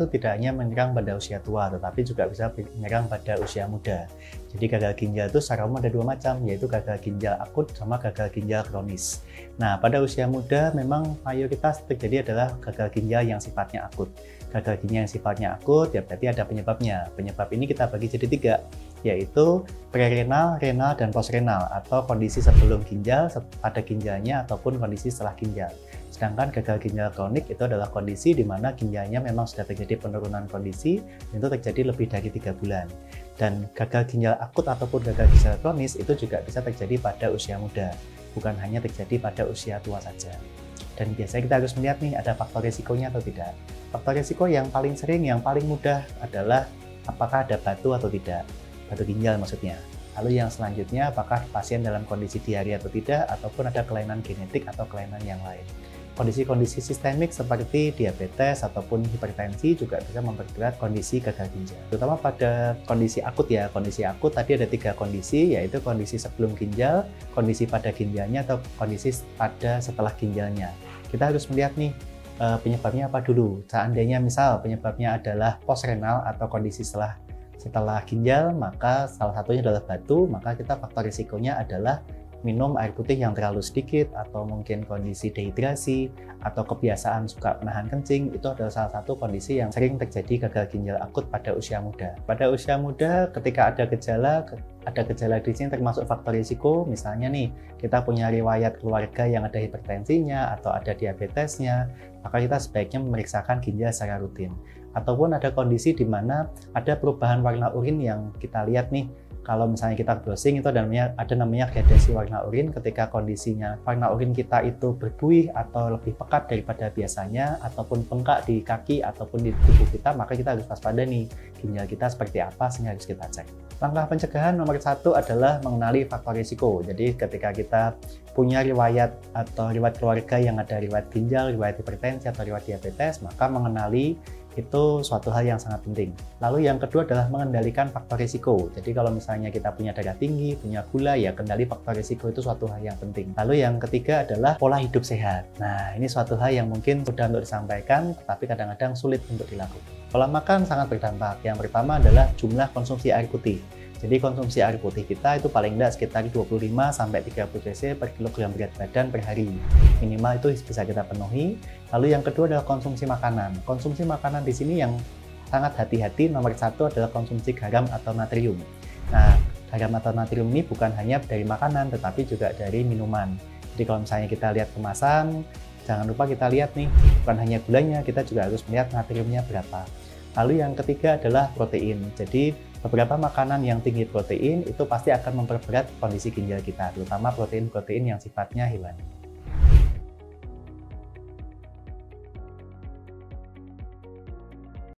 itu tidak hanya menyerang pada usia tua, tetapi juga bisa menyerang pada usia muda. Jadi gagal ginjal itu secara umum ada dua macam, yaitu gagal ginjal akut sama gagal ginjal kronis. Nah, pada usia muda memang mayoritas terjadi adalah gagal ginjal yang sifatnya akut. Gagal ginjal yang sifatnya akut, ya berarti ada penyebabnya. Penyebab ini kita bagi jadi tiga, yaitu prerenal, renal, dan postrenal, atau kondisi sebelum ginjal, pada ginjalnya, ataupun kondisi setelah ginjal. Sedangkan gagal ginjal kronik itu adalah kondisi di mana ginjalnya memang sudah terjadi penurunan kondisi, itu terjadi lebih dari 3 bulan. Dan gagal ginjal akut ataupun gagal ginjal kronis itu juga bisa terjadi pada usia muda, bukan hanya terjadi pada usia tua saja. Dan biasanya kita harus melihat nih, ada faktor risikonya atau tidak. Faktor risiko yang paling sering, yang paling mudah adalah apakah ada batu atau tidak. Batu ginjal maksudnya. Lalu yang selanjutnya, apakah pasien dalam kondisi diare atau tidak, ataupun ada kelainan genetik atau kelainan yang lain. Kondisi-kondisi sistemik seperti diabetes ataupun hipertensi juga bisa memperberat kondisi gagal ginjal. Terutama pada kondisi akut ya. Kondisi akut tadi ada 3 kondisi, yaitu kondisi sebelum ginjal, kondisi pada ginjalnya, atau kondisi pada setelah ginjalnya. Kita harus melihat nih, penyebabnya apa dulu. Seandainya misal penyebabnya adalah postrenal atau kondisi setelah ginjal, maka salah satunya adalah batu, maka kita faktor risikonya adalah minum air putih yang terlalu sedikit, atau mungkin kondisi dehidrasi, atau kebiasaan suka menahan kencing. Itu adalah salah satu kondisi yang sering terjadi gagal ginjal akut pada usia muda. Pada usia muda, ketika ada gejala di sini termasuk faktor risiko, misalnya nih, kita punya riwayat keluarga yang ada hipertensinya atau ada diabetesnya, maka kita sebaiknya memeriksakan ginjal secara rutin. Ataupun ada kondisi di mana ada perubahan warna urin yang kita lihat nih, kalau misalnya kita browsing itu ada namanya gradasi warna urin. Ketika kondisinya warna urin kita itu berbuih atau lebih pekat daripada biasanya, ataupun bengkak di kaki ataupun di tubuh kita, maka kita harus waspada nih, ginjal kita seperti apa, sehingga harus kita cek. Langkah pencegahan nomor 1 adalah mengenali faktor risiko. Jadi ketika kita punya riwayat keluarga yang ada riwayat ginjal, riwayat hipertensi atau riwayat diabetes, maka mengenali itu suatu hal yang sangat penting. Lalu yang kedua adalah mengendalikan faktor risiko. Jadi kalau misalnya kita punya darah tinggi, punya gula, ya kendali faktor risiko itu suatu hal yang penting. Lalu yang ketiga adalah pola hidup sehat. Nah, ini suatu hal yang mungkin sudah untuk disampaikan, tetapi kadang-kadang sulit untuk dilakukan. Pola makan sangat berdampak. Yang pertama adalah jumlah konsumsi air putih. Jadi konsumsi air putih kita itu paling tidak sekitar 25-30 cc per kilogram berat badan per hari. Minimal itu bisa kita penuhi. Lalu yang kedua adalah konsumsi makanan. Konsumsi makanan di sini yang sangat hati-hati, nomor 1 adalah konsumsi garam atau natrium. Nah, garam atau natrium ini bukan hanya dari makanan, tetapi juga dari minuman. Jadi kalau misalnya kita lihat kemasan, jangan lupa kita lihat nih, bukan hanya gulanya, kita juga harus melihat natriumnya berapa. Lalu yang ketiga adalah protein. Jadi beberapa makanan yang tinggi protein itu pasti akan memperberat kondisi ginjal kita, terutama protein-protein yang sifatnya hewani.